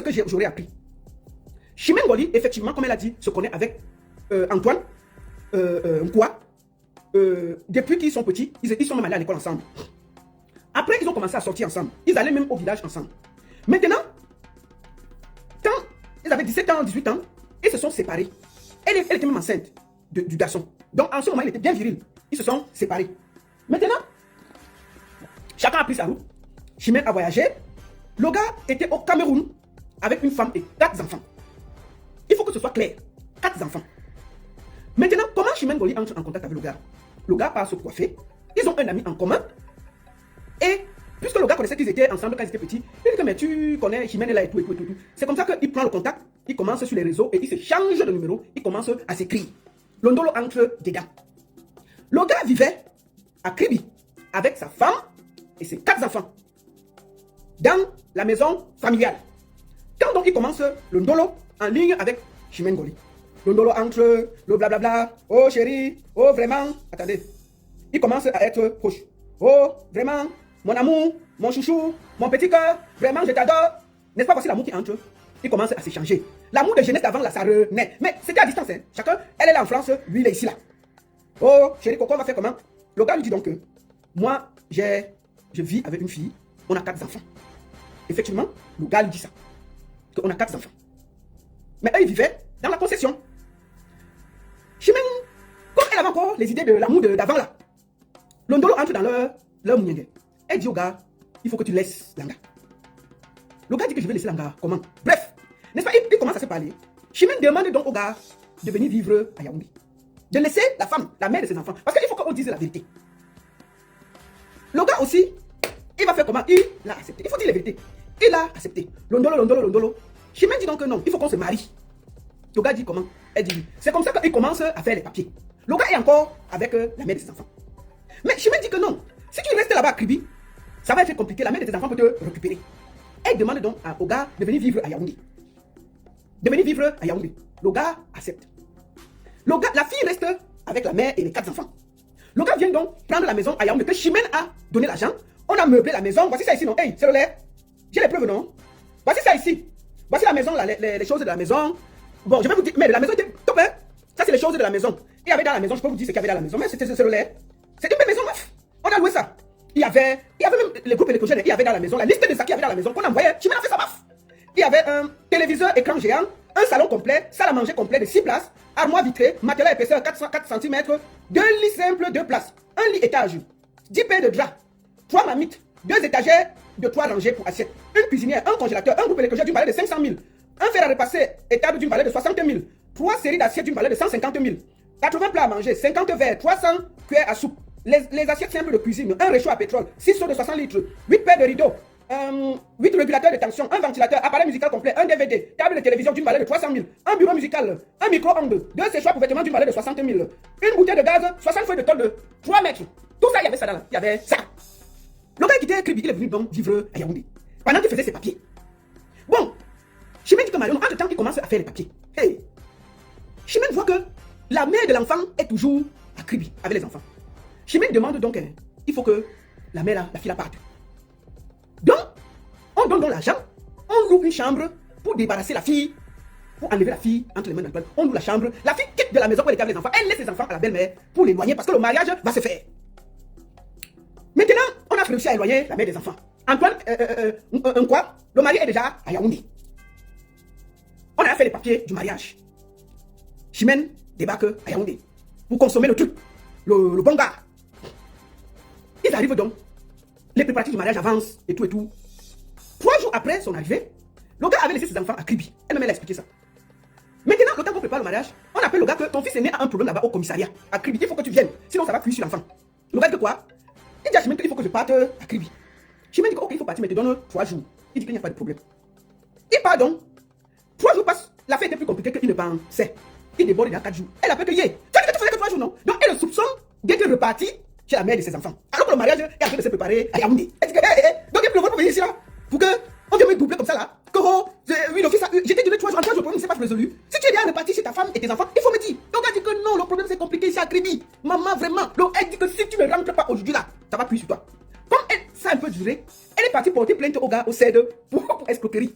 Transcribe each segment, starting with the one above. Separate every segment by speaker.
Speaker 1: que j'aurais appris. Chimène Ngoli, effectivement, comme elle a dit, se connaît avec Antoine Nkwa. Depuis qu'ils sont petits, ils sont même allés à l'école ensemble. Après, ils ont commencé à sortir ensemble. Ils allaient même au village ensemble. Maintenant, quand ils avaient 17 ans, 18 ans, ils se sont séparés. Elle était même enceinte du garçon. Donc, en ce moment, il était bien viril. Ils se sont séparés. Maintenant, chacun a pris sa route. Chimène a voyagé. Le gars était au Cameroun avec une femme et 4 enfants. Il faut que ce soit clair. 4 enfants. Maintenant, comment Chimène Ngoli entre en contact avec le gars? Le gars part se coiffer. Ils ont un ami en commun. Et puisque le gars connaissait qu'ils étaient ensemble quand ils étaient petits, il dit que mais tu connais Chimène est là et tout. C'est comme ça qu'il prend le contact, il commence sur les réseaux et il se change de numéro, il commence à s'écrire. L'ondolo entre dedans. Le gars vivait à Kribi avec sa femme et ses 4 enfants dans la maison familiale. Quand donc il commence le ndolo en ligne avec Chimène Ngoli. Le ndolo entre le blablabla, oh chérie, oh vraiment, attendez, il commence à être proche. Oh vraiment, mon amour, mon chouchou, mon petit cœur, vraiment je t'adore. N'est-ce pas, voici l'amour qui entre. Il commence à s'échanger. L'amour de jeunesse d'avant là, ça renaît. Mais c'était à distance, hein. Chacun, elle est là en France, lui il est ici là. Oh chérie Coco, on va faire comment? Le gars lui dit donc que moi, je vis avec une fille, on a 4 enfants. Effectivement, le gars lui dit ça. Qu'on a 4 enfants. Mais eux, ils vivaient dans la concession. Chimène, comme elle avait encore les idées de l'amour d'avant là, l'ondolo entre dans leur mouniengue. Elle dit au gars, il faut que tu laisses Langa. Le gars dit que je vais laisser Langa. Comment? Bref, n'est-ce pas, il commence à se parler. Chimène demande donc au gars de venir vivre à Yaoundé. De laisser la femme, la mère de ses enfants. Parce qu'il faut qu'on dise la vérité. Le gars aussi, il va faire comment? Il l'a accepté. Il faut dire la vérité. Il a accepté. L'ondolo. Chimène dit donc que non, il faut qu'on se marie. Le gars dit comment? Elle dit oui. C'est comme ça qu'il commence à faire les papiers. Le gars est encore avec la mère de ses enfants. Mais Chimène dit que non. Si tu restes là-bas à Kribi, ça va être compliqué. La mère de tes enfants peut te récupérer. Elle demande donc au gars de venir vivre à Yaoundé. Le gars accepte. La fille reste avec la mère et les 4 enfants. Le gars vient donc prendre la maison à Yaoundé que Chimène a donné l'argent. On a meublé la maison. Voici ça ici, non? Hey, c'est le lait. J'ai les preuves, non? Voici ça ici. Voici la maison, là, les choses de la maison. Bon, je vais vous dire, mais la maison était top, hein? Ça, c'est les choses de la maison. Il y avait dans la maison, je peux vous dire ce qu'il y avait dans la maison, mais c'était le lait. C'est une belle maison, meuf. On a loué ça. Il y avait même les groupes électrogènes, il y avait dans la maison, la liste de ça qu'il y avait dans la maison qu'on envoyait. Chimène a fait ça, meuf. Il y avait un téléviseur écran géant, un salon complet, salle à manger complet de 6 places, armoire vitrée, matelas épaisseur 4 cm, 2 lits simples, 2 places, un lit étage, 10 paires de draps, 3 marmites, 2 étagères de 3 rangées pour assiettes, une cuisinière, un congélateur, un groupe électrogène d'une valeur de 500 000, un fer à repasser étable d'une valeur de 60 000, 3 séries d'assiettes d'une valeur de 150 000, 80 plats à manger, 50 verres, 300 cuillères à soupe, les assiettes simples de cuisine, un réchaud à pétrole, 6 seaux de 60 litres, 8 paires de rideaux, 8 régulateurs de tension, un ventilateur, appareil musical complet, un DVD, table de télévision d'une valeur de 300 000, un bureau musical, un micro-ondes, 2 séchoirs pour vêtements d'une valeur de 60 000, une bouteille de gaz, 60 feuilles de tôle de 3 mètres. Tout ça, il y avait ça là. Il y avait ça. Le gars qui était Kribi, il est venu donc vivre à Yaoundé pendant qu'il faisait ses papiers. Bon, Chimène dit que Marion, entre temps, il commence à faire les papiers. Hey, Chimène voit que la mère de l'enfant est toujours à Kribi avec les enfants. Chimène demande donc, il faut que la mère, la fille la parte. Donc, on donne donc l'argent, on loue une chambre pour débarrasser la fille, pour enlever la fille entre les mains d'Antoine. On loue la chambre, la fille quitte de la maison pour aller avec les enfants, elle laisse les enfants à la belle-mère pour l'éloigner parce que le mariage va se faire. Maintenant, on a réussi à éloigner la mère des enfants. Antoine, quoi? Le mari est déjà à Yaoundé. On a fait les papiers du mariage. Chimène débarque à Yaoundé pour consommer le truc, le bon gars. Ils arrivent donc. Les préparatifs du mariage avancent et tout et tout. 3 jours après son arrivée, le gars avait laissé ses enfants à Kribi. Elle-même, elle a expliqué ça. Maintenant, le temps qu'on prépare le mariage, on appelle le gars que ton fils aîné a un problème là-bas au commissariat. À Kribi, il faut que tu viennes. Sinon, ça va cuire sur l'enfant. Le gars dit que quoi? Il dit à Chimène qu'il faut que je parte à Kribi. Chimène dit que ok, il faut partir, mais te donne 3 jours. Il dit qu'il n'y a pas de problème. Il part donc. 3 jours passent. La fête était plus compliquée qu'il ne pensait. Il déborde il y a 4 jours. Elle appelle que tu as dit que tu faisais que 3 jours, non? Donc, elle le soupçonne d'être reparti chez la mère de ses enfants. Alors que le mariage est en train de se préparer à Yaoundé. Elle dit que, donc il pleut pour venir ici là. Pour que on vienne me doubler comme ça là. Que oui, le fils, j'ai donné 3 jours. En 3 jours, le problème ne s'est pas résolu. Si tu es déjà reparti chez ta femme et tes enfants, il faut me dire. Donc elle dit que non, le problème c'est compliqué ici à Kribi. Maman, vraiment. Donc elle dit que si tu ne rentres pas aujourd'hui là, ça va plus sur toi. Comme ça a un peu duré, elle est partie porter plainte au gars au CED pour escroquerie.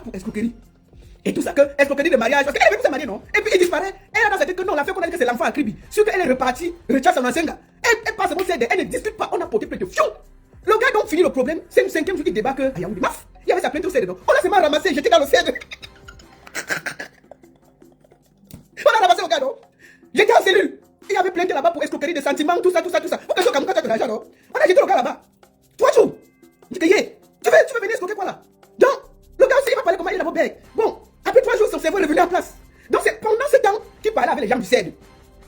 Speaker 1: pour escroquerie. Et tout ça, que escroquerie de mariage, parce qu'elle est venue se marier, non? Et puis il disparaît. Elle a dans sa tête que non, la fille qu'on a dit que c'est l'enfant à Kribi. Sûr qu'elle est repartie, retient son ancien gars. Elle passe mon CD, elle ne discute pas, on a porté plainte de fion. Le gars donc finit le problème, c'est le 5e jour qu'il débarque à Yaoundé. Maf, il y avait sa plainte au CD, donc on a seulement ramassé, j'étais dans le CD. On a ramassé le gars, non? J'étais en cellule. Il y avait plainte là-bas pour escroquerie de sentiments, tout ça. Pour que ce comme de l'argent, non? On a jeté le gars là-bas. 3 jours. Je dis que, tu veux venir escroquer quoi là? Donc, le gars aussi, il va parler comment il est là-bas. Bon, après 3 jours, son cerveau est revenu en place. Donc, c'est pendant ce temps qu'il parlait avec les gens du CED.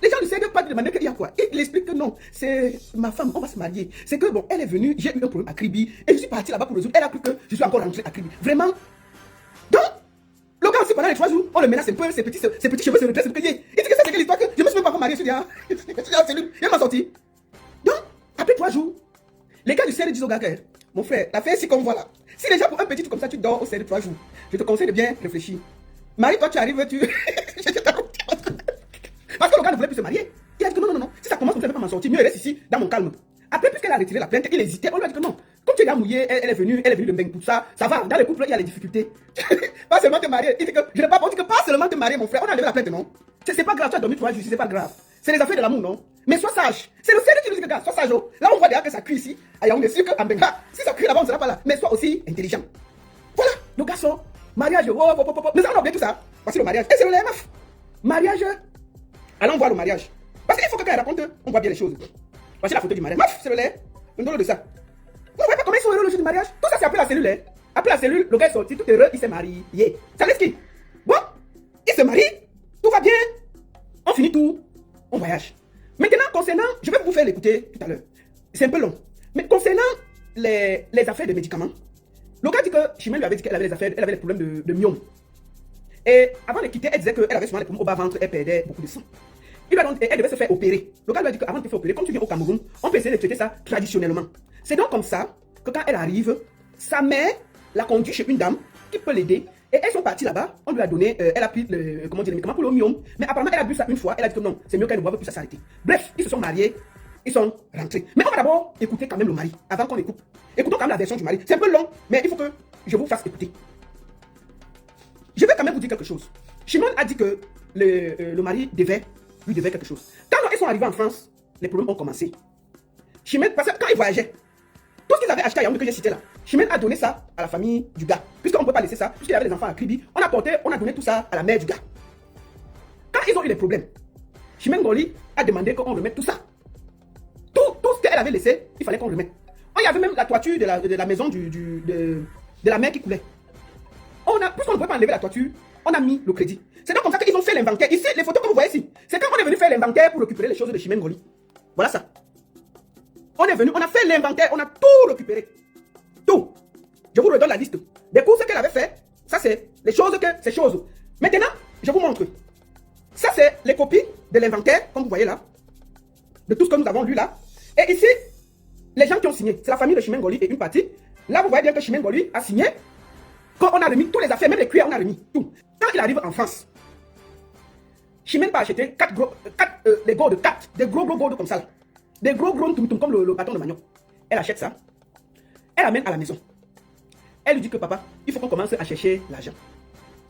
Speaker 1: Les gens du CED pas demander qu'il y a quoi. Il explique que non, c'est ma femme, on va se marier. C'est que bon, elle est venue, j'ai eu un problème à Kribi, et je suis parti là-bas pour résoudre. Elle a cru que je suis encore rentré à Kribi. Vraiment. Donc, le gars aussi pendant les 3 jours, on le menace un peu, ses petits cheveux se redressent. Il dit que ça, c'est quelle histoire que je me suis même pas encore marié, je suis là. Il m'a sorti. Donc, après 3 jours, les gars du CED disent au gars que, mon frère, la fête, si comme voilà. Si déjà pour un petit truc comme ça, tu dors au CED 3 jours, je te conseille de bien réfléchir. Marie, toi, tu arrives, tu. Parce que le gars ne voulait plus se marier. Il a dit que non, si ça commence comme ça, je ne vais pas m'en sortir. Mieux, elle reste ici, dans mon calme. Après, puisqu'elle a retiré la plainte, il hésitait. On lui a dit que non. Comme tu es là mouillé, elle est venue de Mbeng pour ça. Ça va. Dans le couple, il y a les difficultés. Pas seulement te marier. Il dit que je n'ai pas dit que pas seulement te marier, mon frère. On a enlevé la plainte, non? C'est pas grave, tu as dormi 3 jours, c'est pas grave. C'est les affaires de l'amour, non? Mais sois sage. C'est le ciel qui nous dit que gars, sois sage. Là, on voit déjà que ça crie ici. Et on est sûr qu'en Benga, si ça crie là-bas, on ne sera pas là. Mais sois aussi intelligent. Voilà, le garçon. Mariage, Mais ça, on a oublié tout ça. Voici le mariage. Et c'est le meuf. Mariage. Allons voir le mariage. Parce qu'il faut que quand elle raconte, on voit bien les choses. Voici la photo du mariage. Meuf, c'est le lait. Un drôle de ça. Vous voyez pas comment ils sont heureux le jour du mariage? Tout ça, c'est après la cellule. Hein? Après la cellule, le gars est sorti, tout heureux, il s'est marié. Ça laisse qui? Bon, il se marie, tout va bien. On finit tout, on voyage. Maintenant, concernant, je vais vous faire l'écouter tout à l'heure. C'est un peu long. Mais concernant les affaires de médicaments, le gars dit que Chimène lui avait dit qu'elle avait les problèmes de myome. Et avant de quitter, elle disait qu'elle avait souvent les problèmes au bas-ventre, elle perdait beaucoup de sang. Elle devait se faire opérer. Le gars lui a dit qu'avant de te faire opérer, comme tu viens au Cameroun, on peut essayer de traiter ça traditionnellement. C'est donc comme ça que quand elle arrive, sa mère l'a conduit chez une dame qui peut l'aider. Et elles sont parties là-bas, on lui a donné, elle a pris le médicament pour le myome. Mais apparemment, elle a bu ça une fois, elle a dit que non, c'est mieux qu'elle ne boive plus, ça s'arrêter. Bref, ils se sont mariés, ils sont rentrés. Mais on va d'abord écouter quand même le mari, avant qu'on écoute. Écoutons quand même la version du mari. C'est un peu long, mais il faut que je vous fasse écouter. Je vais quand même vous dire quelque chose. Chimène a dit que le mari lui devait quelque chose. Quand ils sont arrivés en France, les problèmes ont commencé. Chimène, parce que quand ils voyageaient, tout ce qu'ils avaient acheté à Yaoundé que j'ai cité là, Chimène a donné ça à la famille du gars. Puisqu'on ne peut pas laisser ça, puisqu'il avait des enfants à Kribi, on a donné tout ça à la mère du gars. Quand ils ont eu des problèmes, Chimène Ngoli a demandé qu'on remette tout ça. Tout ce qu'elle avait laissé, il fallait qu'on remette. Il y avait même la toiture de la maison de la mère qui coulait. Puisqu'on ne pouvait pas enlever la toiture, on a mis le crédit. C'est donc comme ça qu'ils ont fait l'inventaire. Ici, les photos que vous voyez ici, c'est quand on est venu faire l'inventaire pour récupérer les choses de Chimène Ngoli. Voilà ça. On est venu, on a fait l'inventaire, on a tout récupéré. Tout. Je vous redonne la liste des courses qu'elle avait fait. Ça, c'est les choses ces choses. Maintenant, je vous montre. Ça, c'est les copies de l'inventaire, comme vous voyez là. De tout ce que nous avons lu là. Et ici, les gens qui ont signé, c'est la famille de Chimène Ngoli et une partie. Là, vous voyez bien que Chimène Ngoli a signé. Quand on a remis toutes les affaires, même les cuillères, on a remis tout. Quand il arrive en France, Chimène va acheter des gros gourdes comme ça là. Des gros comme le bâton de manioc. Elle achète ça. Elle amène à la maison. Elle lui dit que papa, il faut qu'on commence à chercher l'argent.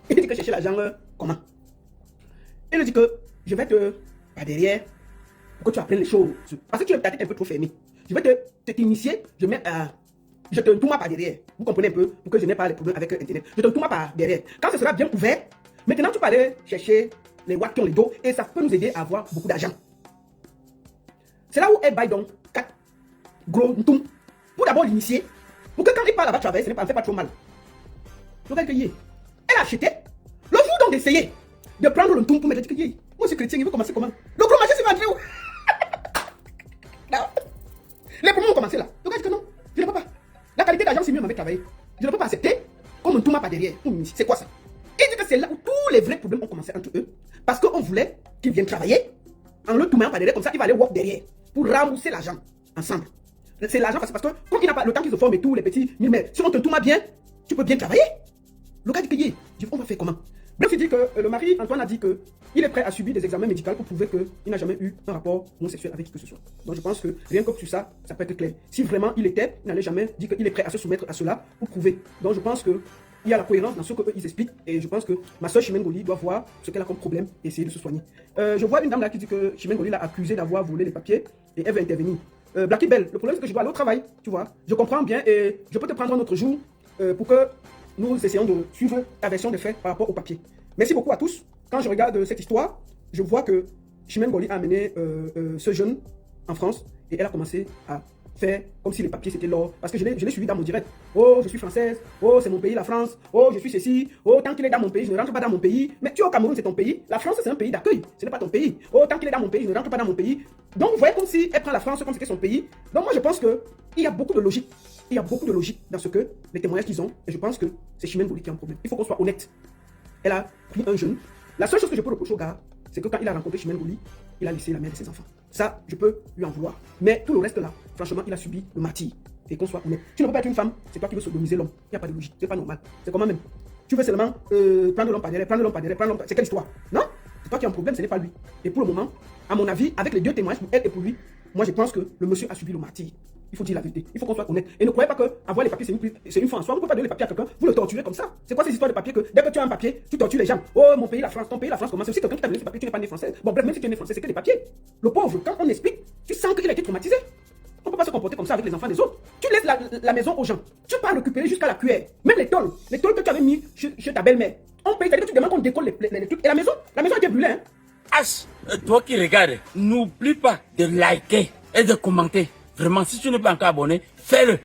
Speaker 1: Il dit que chercher l'argent, comment? Elle lui dit que je vais par derrière, pour que tu apprennes les choses. Parce que tu es peut-être un peu trop fermé. Je vais t'initier, je te tourne par derrière. Vous comprenez un peu, pour que je n'ai pas les problèmes avec Internet. Je te tourne par derrière. Quand ce sera bien ouvert, maintenant tu peux aller chercher les watts qui ont les dos et ça peut nous aider à avoir beaucoup d'argent. C'est là où elle baille donc 4 gros ntoum pour d'abord l'initier. Pour que quand il part là-bas travailler, ça ne fait pas trop mal. Donc elle a acheté. Le jour donc d'essayer de prendre le ntoum pour mettre que moi je suis chrétien, il veut commencer comment? Le gros marché c'est vendu où? Les problèmes ont commencé là. Donc elle dit que non, je ne peux pas. La qualité d'argent c'est mieux avec travailler. Je ne peux pas accepter comme un ntoum par derrière. C'est quoi ça? Il dit que c'est là où tous les vrais problèmes ont commencé entre eux. Parce qu'on voulait qu'il vienne travailler en le toumant par derrière, comme ça il va aller walk derrière. Pour rembourser l'argent ensemble. C'est l'argent parce que comme il n'a pas le temps qu'ils se forment et tout, les petits, mais si on te tourne bien, tu peux bien travailler. Le gars dit que on va faire comment? Bref, il dit que le mari, Antoine, a dit qu'il est prêt à subir des examens médicaux pour prouver qu'il n'a jamais eu un rapport homosexuel avec qui que ce soit. Donc je pense que rien que sur ça, ça peut être clair. Si vraiment il n'allait jamais dire qu'il est prêt à se soumettre à cela pour prouver. Donc je pense que il y a la cohérence dans ce qu'eux ils expliquent. Et je pense que ma soeur Chimène Goli doit voir ce qu'elle a comme problème et essayer de se soigner. Je vois une dame là qui dit que Chimène Goli l'a accusée d'avoir volé les papiers et elle veut intervenir. Blacky Bell, le problème c'est que je dois aller au travail, tu vois. Je comprends bien et je peux te prendre un autre jour pour que nous essayons de suivre ta version des faits par rapport au papier. Merci beaucoup à tous. Quand je regarde cette histoire, je vois que Chimène Goli a amené ce jeune en France et elle a commencé à faire comme si les papiers c'était l'or. Parce que je l'ai suivi dans mon direct. Oh, je suis française. Oh, c'est mon pays, la France. Oh, je suis ceci. Oh, tant qu'il est dans mon pays, je ne rentre pas dans mon pays. Mais tu es au Cameroun, c'est ton pays. La France, c'est un pays d'accueil. Ce n'est pas ton pays. Oh, tant qu'il est dans mon pays, je ne rentre pas dans mon pays. Donc, vous voyez comme si elle prend la France comme si c'était son pays. Donc, moi, je pense qu'il y a beaucoup de logique. Il y a beaucoup de logique dans ce que les témoignages qu'ils ont. Et je pense que c'est Chimène Goli qui a un problème. Il faut qu'on soit honnête. Elle a pris un jeune. La seule chose que je peux reprocher au gars, c'est que quand il a rencontré Chimène Goli, il a laissé la mère de ses enfants. Ça, je peux lui en vouloir. Mais tout le reste là, franchement, il a subi le martyre. Et qu'on soit honnête. Tu ne peux pas être une femme, c'est toi qui veux sodomiser l'homme. Il n'y a pas de logique, c'est pas normal. C'est comment même. Tu veux seulement prendre l'homme par derrière, prendre l'homme par derrière, prendre l'homme. C'est quelle histoire? Non? C'est toi qui as un problème, ce n'est pas lui. Et pour le moment, à mon avis, avec les deux témoignages, pour elle et pour lui, moi je pense que le monsieur a subi le martyre. Il faut dire la vérité. Il faut qu'on soit honnête. Et ne croyez pas que avoir les papiers, c'est une fois en soi. Vous ne pouvez pas donner les papiers à quelqu'un, vous le torturez comme ça. C'est quoi ces histoires de papiers que dès que tu as un papier, tu tortures les gens? Oh, mon pays, la France, ton pays, la France, comment c'est? Si quelqu'un qui t'a donné ce papier, tu n'es pas né français. Bon, bref, même si tu es né français, c'est que des papiers. Le pauvre, quand on explique, tu sens qu'il a été traumatisé. On ne peut pas se comporter comme ça avec les enfants des autres. Tu laisses la maison aux gens. Tu peux récupérer jusqu'à la cuillère. Même les tôles que tu avais mis chez ta belle-mère. On paye, c'est-à-dire que tu demandes qu'on décolle les trucs. Et la maison a été brûlée. Hein?
Speaker 2: H, toi qui regardes, n'oublie pas de liker et de commenter. Vraiment, si tu n'es pas encore abonné, fais-le.